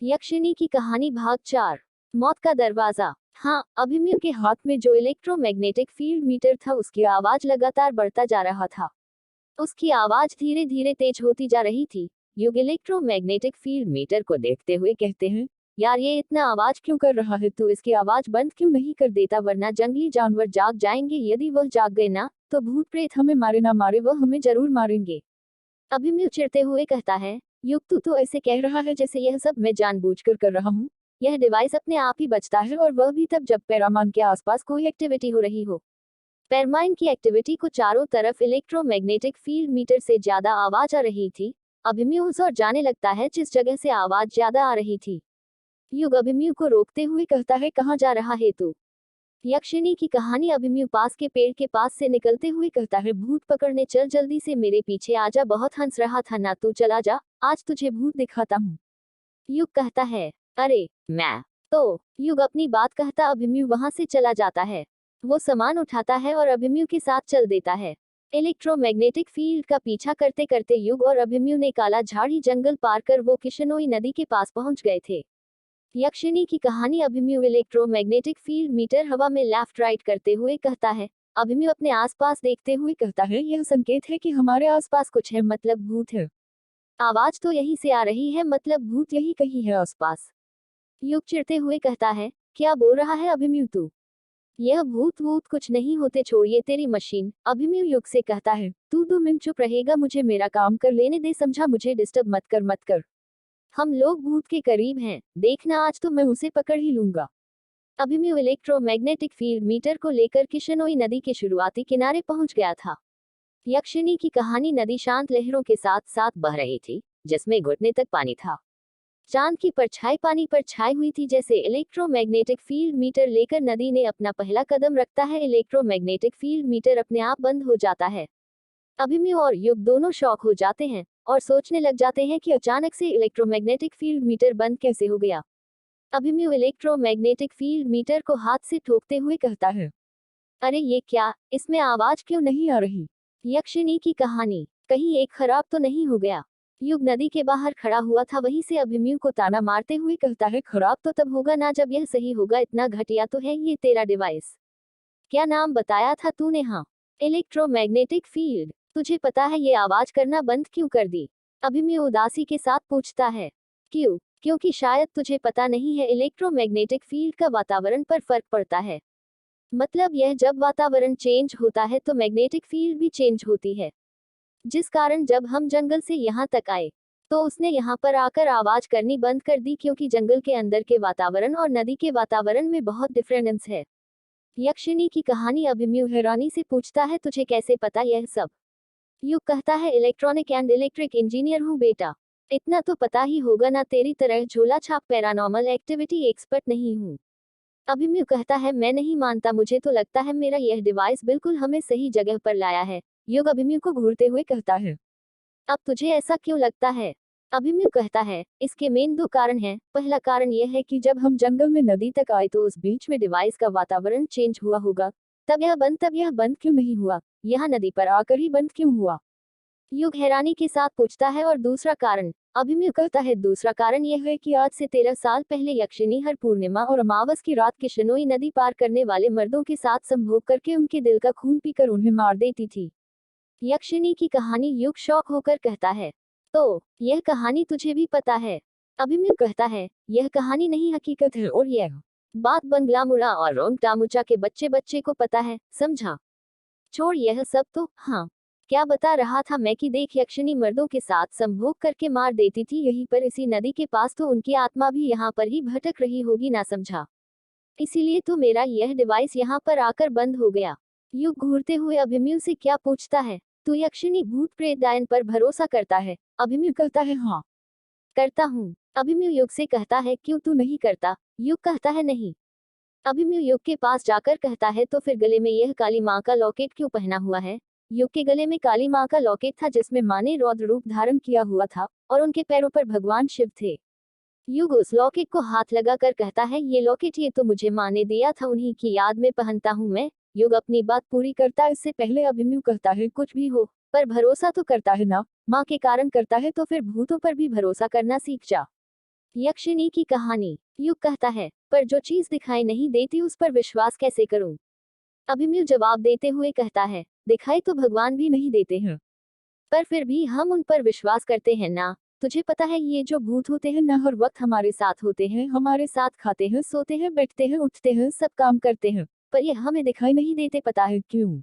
यक्षिणी की कहानी भाग 4। मौत का दरवाजा। हाँ, अभिमन्यु के हाथ में जो इलेक्ट्रोमैग्नेटिक फील्ड मीटर था उसकी आवाज लगातार बढ़ता जा रहा था। उसकी आवाज धीरे धीरे तेज होती जा रही थी। युग इलेक्ट्रोमैग्नेटिक फील्ड मीटर को देखते हुए कहते हैं, यार ये इतना आवाज क्यों कर रहा है, तू इसकी आवाज बंद क्यों नहीं कर देता, वरना जंगली जानवर जाग जाएंगे। यदि वह जाग गए ना तो भूत प्रेत हमें मारे ना मारे, वह हमें जरूर मारेंगे। अभिमन्यु चिढ़ते हुए कहता है, युग तू तो ऐसे कह रहा है जैसे यह सब मैं जानबूझकर कर रहा हूँ। यह डिवाइस अपने आप ही बचता है और वह भी तब जब पैरामाइन के आसपास कोई एक्टिविटी हो रही हो। पैरामाइन की एक्टिविटी को चारों तरफ इलेक्ट्रोमैग्नेटिक फील्ड मीटर से ज्यादा आवाज आ रही थी। अभिमन्यु उस ओर जाने लगता है जिस जगह से आवाज ज्यादा आ रही थी। युग अभिमन्यु को रोकते हुए कहता है, कहाँ जा रहा है तू? यक्षिणी की कहानी। अभिमन्यु पास के पेड़ के पास से निकलते हुए कहता है, भूत पकड़ने चल, जल्दी से मेरे पीछे आजा, बहुत हंस रहा था ना तू, चला जा, आज तुझे भूत दिखाता हूँ। युग कहता है, अरे मैं तो। युग अपनी बात कहता अभिमन्यु वहां से चला जाता है। वो सामान उठाता है और अभिमन्यु के साथ चल देता है। इलेक्ट्रोमैग्नेटिक फील्ड का पीछा करते करते युग और अभिमन्यु ने काला झाड़ी जंगल पार कर वो किशनोई नदी के पास पहुंच गए थे। यक्षिणी की कहानी। अभिमन्यु इलेक्ट्रोमैग्नेटिक फील्ड मीटर हवा में लेफ्ट राइट करते हुए कहता है। अभिमन्यु अपने आसपास देखते हुए कहता है, यह संकेत है कि हमारे आसपास कुछ है, मतलब भूत है। आवाज तो यहीं से आ रही है, मतलब भूत यही कहीं है आसपास। युग चिढ़ते हुए कहता है, क्या बोल रहा है अभिमन्यु तू? यह भूत वूत कुछ नहीं होते, छोड़िए तेरी मशीन। अभिमन्यु युग से कहता है, तू 2 मिनट चुप रहेगा, मुझे मेरा काम कर लेने दे, समझा? मुझे डिस्टर्ब मत कर, मत कर। हम लोग भूत के करीब हैं, देखना आज तो मैं उसे पकड़ ही लूंगा। अभिमन्यु इलेक्ट्रोमैग्नेटिक फील्ड मीटर को लेकर किशनोई नदी के शुरुआती किनारे पहुंच गया था। यक्षिणी की कहानी। नदी शांत लहरों के साथ साथ बह रही थी, जिसमें घुटने तक पानी था। चांद की परछाई पानी पर छाई हुई थी। जैसे इलेक्ट्रोमैग्नेटिक फील्ड मीटर लेकर नदी ने अपना पहला कदम रखता है, इलेक्ट्रोमैग्नेटिक फील्ड मीटर अपने आप बंद हो जाता है। अभिमन्यु और युग दोनों शॉक हो जाते हैं और सोचने लग जाते हैं कि अचानक से इलेक्ट्रोमैग्नेटिक फील्ड मीटर बंद कैसे हो गया। अभिमन्यु इलेक्ट्रोमैग्नेटिक फील्ड मीटर को हाथ से ठोकते हुए कहता है, अरे ये क्या, इसमें आवाज क्यों नहीं आ रही? यक्षिणी की कहानी। कहीं एक खराब तो नहीं हो गया? युग नदी के बाहर खड़ा हुआ था, वहीं से अभिमन्यु को ताना मारते हुए कहता है, खराब तो तब होगा ना जब यह सही होगा, इतना घटिया तो है ये तेरा डिवाइस। क्या नाम बताया था तूने? हाँ, इलेक्ट्रोमैग्नेटिक फील्ड। तुझे पता है ये आवाज करना बंद क्यों कर दी? अभिमन्यु उदासी के साथ पूछता है। क्यों? क्योंकि शायद तुझे पता नहीं है, इलेक्ट्रोमैग्नेटिक फील्ड का वातावरण पर फर्क पड़ता है। मतलब यह जब वातावरण चेंज होता है तो मैग्नेटिक फील्ड भी चेंज होती है। जिस कारण जब हम जंगल से यहाँ तक आए तो उसने यहाँ पर आकर आवाज करनी बंद कर दी, क्योंकि जंगल के अंदर के वातावरण और नदी के वातावरण में बहुत डिफरेंस है। यक्षिणी की कहानी। अभिमन्यु हैरानी से पूछता है, तुझे कैसे पता यह सब? युग कहता है, इलेक्ट्रॉनिक एंड इलेक्ट्रिक इंजीनियर हूँ बेटा, इतना तो पता ही होगा ना, तेरी तरह झोला छाप पैरानॉर्मल एक्टिविटी एक्सपर्ट नहीं हूँ। अभिमन्यु कहता है, मैं नहीं मानता, मुझे तो लगता है मेरा यह डिवाइस बिल्कुल हमें सही जगह पर लाया है। युग अभिमन्यु को घूरते हुए कहता है, अब तुझे ऐसा क्यों लगता है? अभिमन्यु कहता है, इसके मेन 2 कारण हैं। पहला कारण यह है कि जब हम जंगल में नदी तक आए तो उस बीच में डिवाइस का वातावरण चेंज हुआ होगा, तब यह बंद क्यों नहीं हुआ? यहाँ नदी पर आकर ही बंद क्यों हुआ? युग हैरानी के साथ पूछता है, और दूसरा कारण? अभिमन्यु कहता है, दूसरा कारण यह है कि आज से 13 साल पहले यक्षिणी हर पूर्णिमा और अमावस की रात किशनोई नदी पार करने वाले मर्दों के साथ संभोग करके उनके दिल का खून पीकर उन्हें मार देती थी। यक्षिणी की कहानी। युग शौक होकर कहता है, तो यह कहानी तुझे भी पता है? अभिमन्यु कहता है, यह कहानी नहीं हकीकत है, और यह बात बंगला मुड़ा और रोंग टामुचा के बच्चे बच्चे को पता है, समझा? छोड़ यह सब तो। हाँ, क्या बता रहा था मैं कि देख, यक्षिणी मर्दों के साथ संभोग करके मार देती थी यहीं पर इसी नदी के पास, तो उनकी आत्मा भी यहाँ पर ही भटक रही होगी ना, समझा? इसीलिए तो मेरा यह डिवाइस यहाँ पर आकर बंद हो गया। युग घूरते हुए अभिमन्यु से क्या पूछता है, तू यक्षिणी भूत प्रेत डायन पर भरोसा करता है? अभिमन्यु कहता है, हाँ करता हूँ। अभिमन्यु युग से कहता है, क्यों तू नहीं करता? युग कहता है, नहीं। अभिमन्यु युग के पास जाकर कहता है, तो फिर गले में यह काली माँ का लॉकेट क्यों पहना हुआ है? युग के गले में काली माँ का लॉकेट था जिसमें माँ ने रौद्र रूप धारण किया हुआ था और उनके पैरों पर भगवान शिव थे। युग उस लॉकेट को हाथ लगाकर कहता है, ये लॉकेट ये तो मुझे माँ ने दिया था, उन्हीं की याद में पहनता हूँ मैं। युग अपनी बात पूरी करता है इससे पहले अभिमन्यु कहता है, कुछ भी हो पर भरोसा तो करता है ना, माँ के कारण करता है, तो फिर भूतों पर भी भरोसा करना सीख जा। यक्षिणी की कहानी। युग कहता है, पर जो चीज दिखाई नहीं देती उस पर विश्वास कैसे करूं? अभिमन्यु जवाब देते हुए कहता है, दिखाई तो भगवान भी नहीं देते हैं, पर फिर भी हम उन पर विश्वास करते हैं ना। तुझे पता है ये जो भूत होते हैं ना हर वक्त हमारे साथ होते हैं, हमारे साथ खाते हैं, सोते हैं, बैठते हैं, उठते हैं, सब काम करते हैं, पर ये हमें दिखाई नहीं देते। पता है क्यों?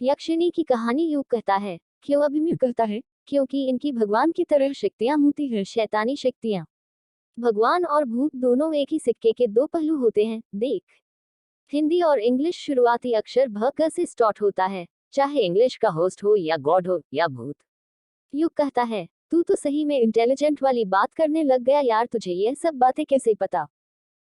यक्षिणी की कहानी। युग कहता है, क्यों? अभिमन्यु कहता है, क्योंकि इनकी भगवान की तरह शक्तियां होती हैं, शैतानी शक्तियां। भगवान और भूत दोनों एक ही सिक्के के दो पहलू होते हैं। देख, हिंदी और इंग्लिश शुरुआती अक्षर भ ग से स्टार्ट होता है, चाहे इंग्लिश का होस्ट हो या गॉड हो या भूत। युग कहता है, तू तो सही में इंटेलिजेंट वाली बात करने लग गया यार, तुझे यह सब बातें कैसे पता?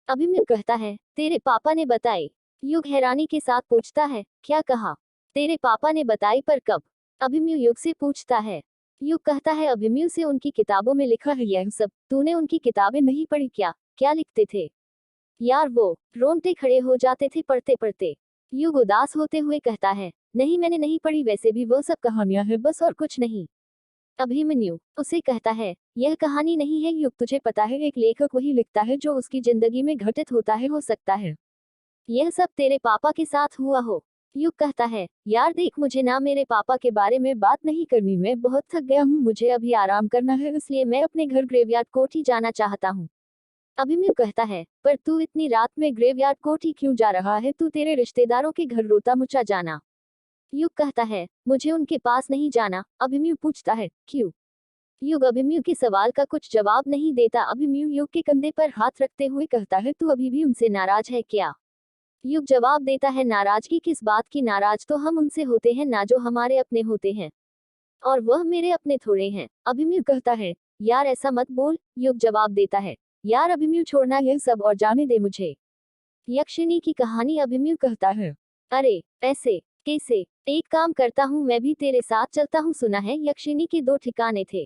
अभिमन्यु कहता है, तेरे पापा ने बताई। युग हैरानी के साथ पूछता है, क्या कहा? तेरे पापा ने बताई, पर कब? अभिमन्यु युग से पूछता है। युग कहता है, अभिमन्यु से उनकी किताबों में लिखा है यह सब। तूने उनकी किताबें नहीं पढ़ी क्या? क्या लिखते थे यार वो? रोंगटे खड़े हो जाते थे पढ़ते पढ़ते। युग उदास होते हुए कहता है, नहीं मैंने नहीं पढ़ी, वैसे भी वो सब कहानियां हैं बस, और कुछ नहीं। अभिमन्यु उसे कहता है, यह कहानी नहीं है युग, तुझे पता है एक लेखक वही लिखता है जो उसकी जिंदगी में घटित होता है, हो सकता है यह सब तेरे पापा के साथ हुआ हो। युग कहता है, यार देख, मुझे ना मेरे पापा के बारे में बात नहीं करनी, मैं बहुत थक गया हूँ, मुझे अभी आराम करना है, इसलिए मैं अपने घर ग्रेवयार्ड कोर्ट ही जाना चाहता हूँ। अभिमन्यु कहता है, पर तू इतनी रात में ग्रेवयार्ड कोर्ट ही क्यों जा रहा है? तू तेरे रिश्तेदारों के घर रोता मुचा जाना। युग कहता है, मुझे उनके पास नहीं जाना। अभिमन्यु पूछता है, क्यों? युग अभिमन्यु के सवाल का कुछ जवाब नहीं देता। अभिमन्यु युग के कंधे पर हाथ रखते हुए कहता है, तू अभी भी उनसे नाराज है क्या? युग जवाब देता है, नाराजगी किस बात की? नाराज तो हम उनसे होते हैं ना जो हमारे अपने होते हैं, और वह मेरे अपने थोड़े हैं। अभिमन्यु कहता है, यार ऐसा मत बोल। युग जवाब देता है, यार अभिमन्यु छोड़ना यह सब और जाने दे मुझे। यक्षिणी की कहानी। अभिमन्यु कहता है, अरे ऐसे कैसे? एक काम करता हूँ, मैं भी तेरे साथ चलता हूँ। सुना है यक्षिणी के दो ठिकाने थे,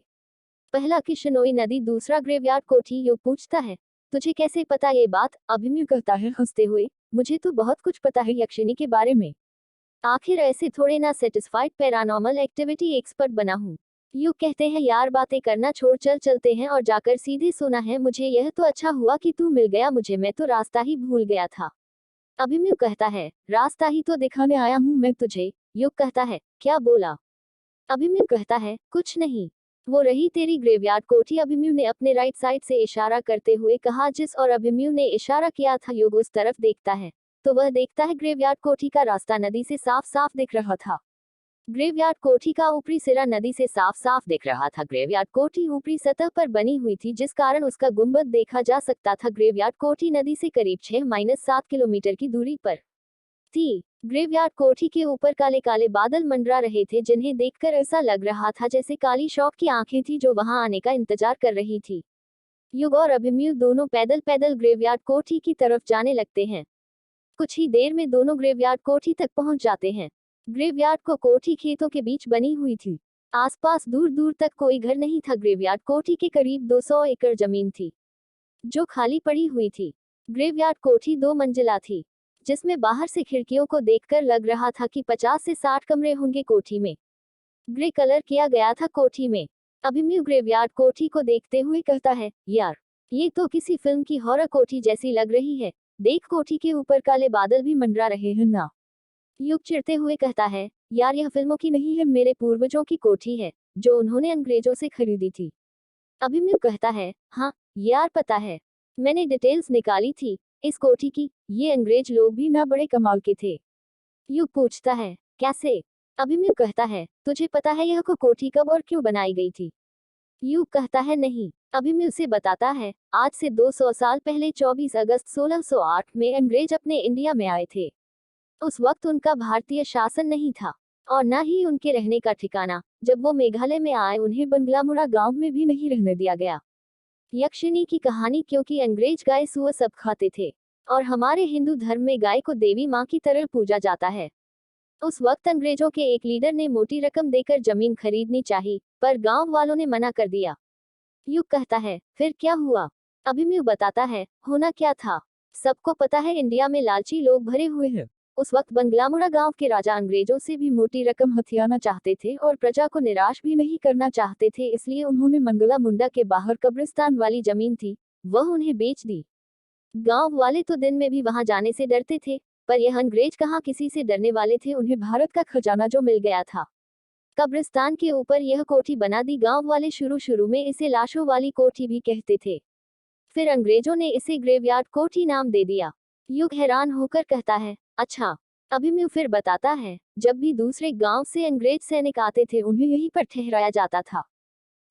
पहला किशनोई नदी, दूसरा ग्रेवयार्ड कोठी। युग पूछता है, तुझे कैसे पता ये बात? अभिमन्यु कहता है हंसते हुए, मुझे तो बहुत कुछ पता है यक्षिणी के बारे में। आखिर ऐसे थोड़े ना सेटिस्फाइड पैरानॉर्मल एक्टिविटी एक्सपर्ट बना हूँ। युग कहते हैं, यार बातें करना छोड़, चल चलते हैं और जाकर सीधे सोना है। मुझे यह तो अच्छा हुआ कि तू मिल गया मुझे, मैं तो रास्ता ही भूल गया था। अभिमन्यु कहता है, रास्ता ही तो दिखाने आया हूँ मैं तुझे। युग कहता है, क्या बोला? अभिमन्यु कहता है, कुछ नहीं, वो रही तेरी ग्रेवयार्ड कोठी। अभिमन्यु ने अपने राइट साइड से इशारा करते हुए कहा, जिस और अभिमन्यु ने इशारा किया था युग उस तरफ देखता है, तो वह देखता है ग्रेवयार्ड कोठी का रास्ता नदी से साफ साफ दिख रहा था। ग्रेवयार्ड कोठी का ऊपरी सिरा नदी से साफ साफ दिख रहा था। ग्रेवयार्ड कोठी ऊपरी सतह पर बनी हुई थी, जिस कारण उसका गुंबद देखा जा सकता था। ग्रेवयार्ड कोठी नदी से करीब 6-7 किलोमीटर की दूरी पर थी। ग्रेवयार्ड कोठी के ऊपर काले काले बादल मंडरा रहे थे, जिन्हें देखकर ऐसा लग रहा था जैसे काली शौक की आंखें थी जो वहां आने का इंतजार कर रही थी। युग और अभिमन्यु दोनों पैदल पैदल ग्रेवयार्ड कोठी की तरफ जाने लगते हैं। कुछ ही देर में दोनों ग्रेवयार्ड कोठी तक पहुंच जाते हैं। ग्रेवयार्ड को कोठी खेतों के बीच बनी हुई थी। आसपास दूर दूर तक कोई घर नहीं था। ग्रेवयार्ड कोठी के करीब 200 एकड़ जमीन थी जो खाली पड़ी हुई थी। ग्रेवयार्ड कोठी 2 मंजिला थी, जिसमें बाहर से खिड़कियों को देखकर लग रहा था कि 50 से 60 कमरे होंगे। कोठी में ग्रे कलर किया गया था। कोठी में अभिमन्यु ग्रेवयार्ड कोठी को देखते हुए कहता है, यार ये तो किसी फिल्म की हॉरर कोठी जैसी लग रही है। देख, कोठी के ऊपर काले बादल भी मंडरा रहे हैं ना। युग चिढ़ते हुए कहता है, यार यह फिल्मों की नहीं है, मेरे पूर्वजों की कोठी है जो उन्होंने अंग्रेजों से खरीदी थी। अभिमन्यु कहता है, हाँ यार पता है, मैंने डिटेल्स निकाली थी इस कोठी की। ये अंग्रेज लोग भी ना बड़े कमाल के थे। युग पूछता है, कैसे? अभिमन्यु कहता है, तुझे पता है यह कोठी कब और क्यों बनाई गई थी? युग कहता है, नहीं। अभिमन्यु से बताता है, आज से 200 साल पहले 24 अगस्त 1608 में अंग्रेज अपने इंडिया में आए थे। उस वक्त उनका भारतीय शासन नहीं था और न ही उनके रहने का ठिकाना। जब वो मेघालय में आए, उन्हें बंगलामुड़ा गांव में भी नहीं रहने दिया गया। यक्षिणी की कहानी। क्योंकि अंग्रेज गाय सुअर सब खाते थे और हमारे हिंदू धर्म में गाय को देवी माँ की तरह पूजा जाता है। उस वक्त अंग्रेजों के एक लीडर ने मोटी रकम देकर जमीन खरीदनी चाहिए, पर गांव वालों ने मना कर दिया। युग कहता है, फिर क्या हुआ? अभिमन्यु बताता है, होना क्या था, सबको पता है इंडिया में लालची लोग भरे हुए हैं। उस वक्त बंगलामुड़ा गांव के राजा अंग्रेजों से भी मोटी रकम हथियाना चाहते थे और प्रजा को निराश भी नहीं करना चाहते थे, इसलिए उन्होंने मंगला मुंडा के बाहर कब्रिस्तान वाली जमीन थी वह उन्हें बेच दी। गांव वाले तो दिन में भी वहां जाने से डरते थे, पर यह अंग्रेज कहाँ किसी से डरने वाले थे। उन्हें भारत का खजाना जो मिल गया था। कब्रिस्तान के ऊपर यह कोठी बना दी। गांव वाले शुरू शुरू में इसे लाशों वाली कोठी भी कहते थे, फिर अंग्रेजों ने इसे ग्रेवयार्ड कोठी नाम दे दिया। युग हैरान होकर कहता है, अच्छा। अभिमन्यु फिर बताता है, जब भी दूसरे गांव से अंग्रेज सैनिक आते थे उन्हें यहीं पर ठहराया जाता था।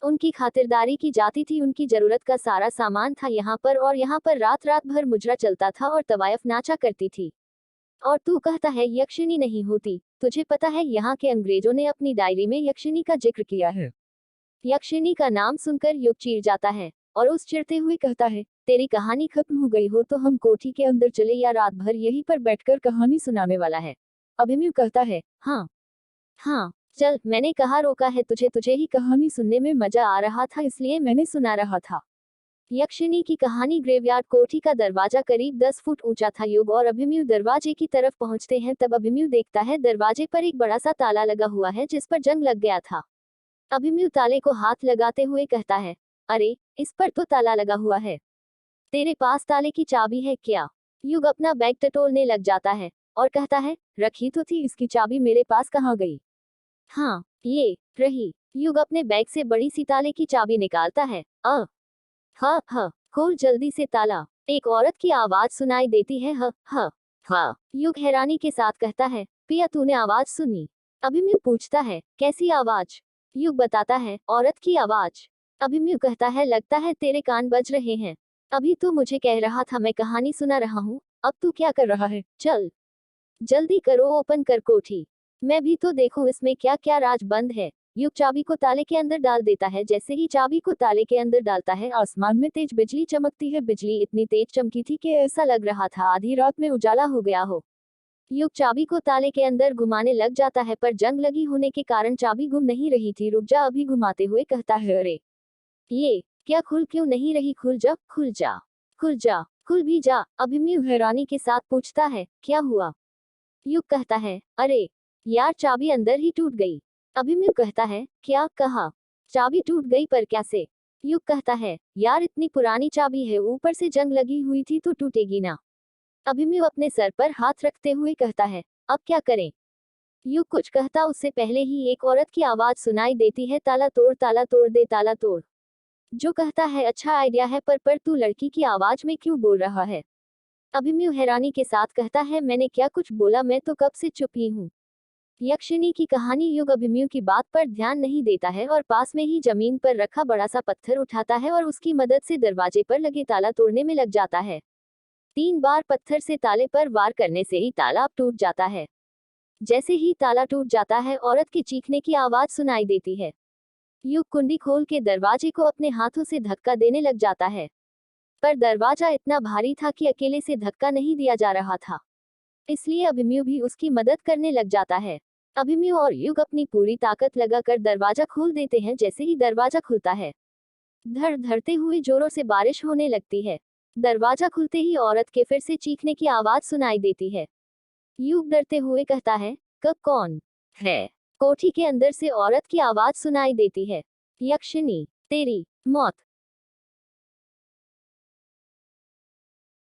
उनकी खातिरदारी की जाती थी, उनकी जरूरत का सारा सामान था यहाँ पर, और यहाँ पर रात रात भर मुजरा चलता था और तवायफ नाचा करती थी। और तू कहता है यक्षिणी नहीं होती। तुझे पता है यहाँ के अंग्रेजों ने अपनी डायरी में यक्षिणी का जिक्र किया है। यक्षिणी का नाम सुनकर युग चीर जाता है और उस चिढ़ते हुए कहता है, तेरी कहानी खत्म हो गई हो तो हम कोठी के अंदर चले, या रात भर यहीं पर बैठकर कहानी सुनाने वाला है। अभिमन्यु कहता है, हाँ हाँ चल, मैंने कहा रोका है तुझे, तुझे ही कहानी सुनने में मजा आ रहा था इसलिए मैंने सुना रहा था। यक्षिणी की कहानी। ग्रेवयार्ड कोठी का दरवाजा करीब 10 फुट ऊंचा था। युग और अभिमन्यु दरवाजे की तरफ पहुंचते हैं, तब अभिमन्यु देखता है दरवाजे पर एक बड़ा सा ताला लगा हुआ है जिस पर जंग लग गया था। अभिमन्यु ताले को हाथ लगाते हुए कहता है, अरे, इस पर तो ताला लगा हुआ है। तेरे पास ताले की चाबी है क्या? युग अपना बैग टटोलने लग जाता है और कहता है, रखी तो थी, इसकी चाबी मेरे पास कहाँ गई? हाँ, ये रही। युग अपने बैग से बड़ी सी ताले की चाबी निकालता है। हाँ हाँ, खोल जल्दी से ताला। एक औरत की आवाज सुनाई देती है। हाँ। युग हैरानी के साथ कहता है, पिया तूने आवाज सुनी? अभिमन्यु पूछता है, कैसी आवाज? युग बताता है, औरत की आवाज। अभिमन्यु कहता है, लगता है तेरे कान बज रहे हैं। अभी तो मुझे कह रहा था मैं कहानी सुना रहा हूँ, अब तू क्या कर रहा है? चल जल्दी करो, ओपन कर कोठी, मैं भी तो देखूं इसमें क्या क्या राज बंद है। युग चाबी को ताले के अंदर डाल देता है। जैसे ही चाबी को ताले के अंदर डालता है, आसमान में तेज बिजली चमकती है। बिजली इतनी तेज चमकी थी कि ऐसा लग रहा था आधी रात में उजाला हो गया हो। युग चाबी को ताले के अंदर घुमाने लग जाता है, पर जंग लगी होने के कारण चाबी घूम नहीं रही थी। रुक जा, अभी घुमाते हुए कहता है, अरे ये क्या, खुल क्यों नहीं रही? खुल जा, खुल जा, खुल जा, खुल भी जा। अभिमन्यु हैरानी के साथ पूछता है, क्या हुआ? युग कहता है, अरे यार, चाबी अंदर ही टूट गई। अभिमन्यु कहता है, क्या कहा? चाबी टूट गई, पर कैसे? युग कहता है, यार इतनी पुरानी चाबी है, ऊपर से जंग लगी हुई थी तो टूटेगी ना। अभिमन्यु अपने सर पर हाथ रखते हुए कहता है, अब क्या करें? युग कुछ कहता उससे पहले ही एक औरत की आवाज सुनाई देती है, ताला तोड़ दे, ताला तोड़। जो कहता है, अच्छा आइडिया है, पर तू लड़की की आवाज में क्यों बोल रहा है? अभिमन्यु हैरानी के साथ कहता है, मैंने क्या कुछ बोला, मैं तो कब से चुप ही हूँ। यक्षिणी की कहानी। युग अभिमन्यु की बात पर ध्यान नहीं देता है और पास में ही जमीन पर रखा बड़ा सा पत्थर उठाता है और उसकी मदद से दरवाजे पर लगे ताला तोड़ने में लग जाता है। 3 बार पत्थर से ताले पर वार करने से ही ताला टूट जाता है। जैसे ही ताला टूट जाता है, औरत के चीखने की आवाज सुनाई देती है। युग कुंडी खोल के दरवाजे को अपने हाथों से धक्का देने लग जाता है, पर दरवाजा इतना भारी था कि अकेले से धक्का नहीं दिया जा रहा था, इसलिए अभिमन्यु भी उसकी मदद करने लग जाता है। अभिमन्यु और युग अपनी पूरी ताकत लगाकर दरवाजा खोल देते हैं। जैसे ही दरवाजा खुलता है, धड़ धड़ते हुए जोरों से बारिश होने लगती है। दरवाजा खुलते ही औरत के फिर से चीखने की आवाज सुनाई देती है। युग डरते हुए कहता है, कब कौन है? कोठी के अंदर से औरत की आवाज सुनाई देती है, यक्षिणी, तेरी मौत